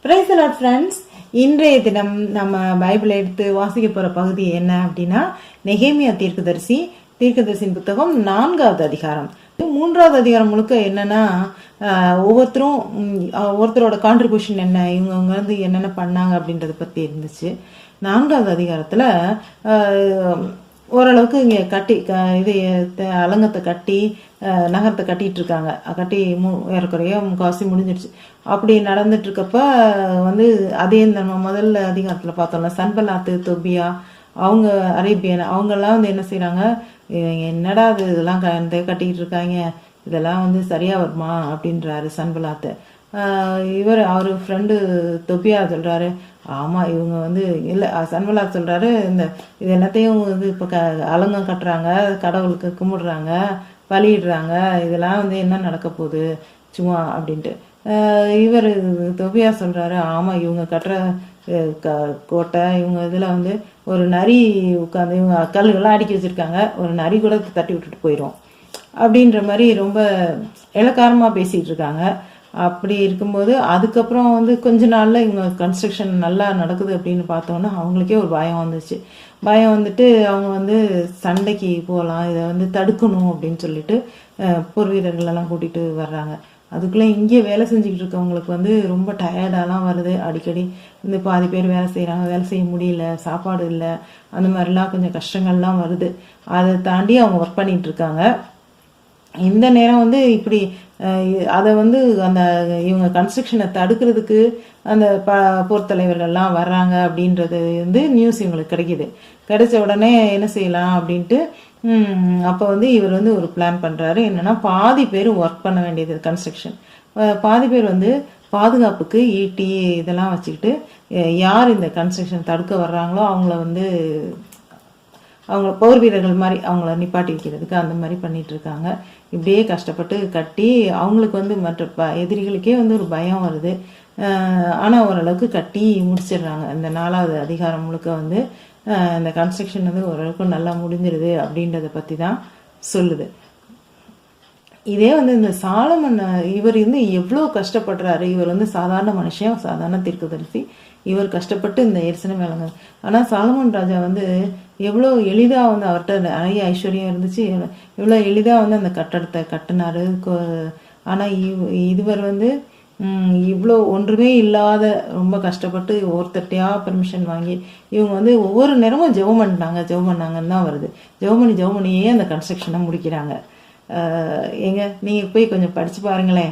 Praise the Lord friends. இன்றைய தினம் நம்ம பைபிள் எடுத்து வாசிக்க போற பகுதி என்ன அப்படின்னா, நெகேமியா தீர்க்கதரிசியின் புத்தகம் 4வது அதிகாரம். 3வது அதிகாரம் முழுக்க என்னன்னா, ஒவ்வொருத்தரோட கான்ட்ரிபியூஷன் என்ன, இவங்க வந்து என்னென்ன பண்ணாங்க அப்படின்றத பத்தி இருந்துச்சு. 4வது அதிகாரத்துல ஓரளவுக்கு இங்கே கட்டி இது அலங்கத்தை கட்டி நகரத்தை கட்டிட்டு இருக்காங்க. கட்டி ஏறக்குறைய முக்கால்வாசி முடிஞ்சிடுச்சு. அப்படி நடந்துட்டு இருக்கப்ப வந்து அதே நம்ம முதல்ல அதிகாரத்தில் பார்த்தோம்ல, சன்பலாத்து, தொபியா, அவங்க அரேபியன், அவங்கெல்லாம் வந்து என்ன செய்கிறாங்க, என்னடா அது இதெல்லாம் கட்டிக்கிட்டு இருக்காங்க, இதெல்லாம் வந்து சரியா வருமா அப்படின்றாரு சன்பலாத்து. அவர் ஃப்ரெண்டு தொபியா சொல்றாரு, ஆமா இவங்க வந்து இல்லை, சன்பலாத் சொல்றாரு, இது என்னத்தையும் வந்து இப்போ அலங்கம் கட்டுறாங்க, கடவுளுக்கு கும்பிடுறாங்க, பலியிடுறாங்க, இதெல்லாம் வந்து என்ன நடக்க போகுது சும்மா அப்படின்ட்டு. இவர் தொபியா சொல்றாரு, ஆமா இவங்க கட்டுற கோட்டை, இவங்க இதுல வந்து ஒரு நரி உட்காந்து, இவங்க கல்லுகள்லாம் அடுக்கி வச்சிருக்காங்க, ஒரு நரி கூட தட்டி விட்டுட்டு போயிடும் அப்படின்ற மாதிரி ரொம்ப இளக்காரமா பேசிட்டு இருக்காங்க. அப்படி இருக்கும்போது அதுக்கப்புறம் வந்து கொஞ்ச நாள்ல இவங்க கன்ஸ்ட்ரக்ஷன் நல்லா நடக்குது அப்படின்னு பார்த்தோன்னா அவங்களுக்கே ஒரு பயம் வந்துச்சு. பயம் வந்துட்டு அவங்க வந்து சண்டைக்கு போகலாம், இதை வந்து தடுக்கணும் அப்படின்னு சொல்லிட்டு போர் வீரர்கள் எல்லாம் கூட்டிட்டு வர்றாங்க. அதுக்குள்ளே இங்கே வேலை செஞ்சுக்கிட்டு இருக்கவங்களுக்கு வந்து ரொம்ப டயர்டாலாம் வருது. அடிக்கடி இந்த பாதி பேர் வேலை செய்கிறாங்க, வேலை செய்ய முடியல, சாப்பாடு இல்லை, அந்த மாதிரிலாம் கொஞ்சம் கஷ்டங்கள்லாம் வருது. அதை தாண்டி அவங்க ஒர்க் பண்ணிட்டு இருக்காங்க. இந்த நேரம் வந்து இப்படி அதை வந்து அந்த இவங்க கன்ஸ்ட்ரக்ஷனை தடுக்கிறதுக்கு அந்த போர் தலைவர்கள்லாம் வர்றாங்க அப்படின்றது வந்து நியூஸ் இவங்களுக்கு கிடைக்கிது. கிடைச்ச உடனே என்ன செய்யலாம் அப்படின்ட்டு அப்போ வந்து இவர் வந்து ஒரு பிளான் பண்ணுறாரு. என்னன்னா, பாதி பேர் ஒர்க் பண்ண வேண்டியது கன்ஸ்ட்ரக்ஷன், பாதி பேர் வந்து பாதுகாப்புக்கு ஈட்டி இதெல்லாம் வச்சுக்கிட்டு யார் இந்த கன்ஸ்ட்ரக்ஷன் தடுக்க வர்றாங்களோ அவங்கள வந்து அவங்க போர் வீரர்கள் மாதிரி அவங்கள நிப்பாட்டி வைக்கிறதுக்கு அந்த மாதிரி பண்ணிட்டு இருக்காங்க. இப்படியே கஷ்டப்பட்டு கட்டி அவங்களுக்கு வந்து மற்ற எதிரிகளுக்கே வந்து ஒரு பயம் வருது. ஆனால் ஓரளவுக்கு கட்டி முடிச்சிடுறாங்க. இந்த 4வது அதிகாரம் முழுக்க வந்து இந்த கன்ஸ்ட்ரக்ஷன் வந்து ஓரளவுக்கு நல்லா முடிஞ்சிருது அப்படின்றத பற்றி தான் சொல்லுது. இதே வந்து இந்த சாலமன், இவர் வந்து எவ்வளோ கஷ்டப்படுறாரு. இவர் வந்து சாதாரண மனுஷன், சாதாரண தீர்க்கதரிசி. இவர் கஷ்டப்பட்டு இந்த எரிசனம் வேலைங்க. ஆனால் சாலமன் ராஜா வந்து எவ்வளோ எளிதாக வந்து அவர்கிட்ட நிறைய ஐஸ்வர்யம் இருந்துச்சு, எவ்வளோ எளிதாக வந்து அந்த கட்டடத்தை கட்டினாரு. ஆனால் இதுவர் வந்து இவ்வளோ ஒன்றுமே இல்லாத ரொம்ப கஷ்டப்பட்டு ஒருத்தட்டையா பெர்மிஷன் வாங்கி இவங்க வந்து ஒவ்வொரு நேரமும் ஜெபம் பண்ணாங்கன்னு தான் வருது. ஜெபம் பண்ணியே அந்த கன்ஸ்ட்ரக்ஷனை முடிக்கிறாங்க. நீங்கள் போய் கொஞ்சம் படித்து பாருங்களேன்.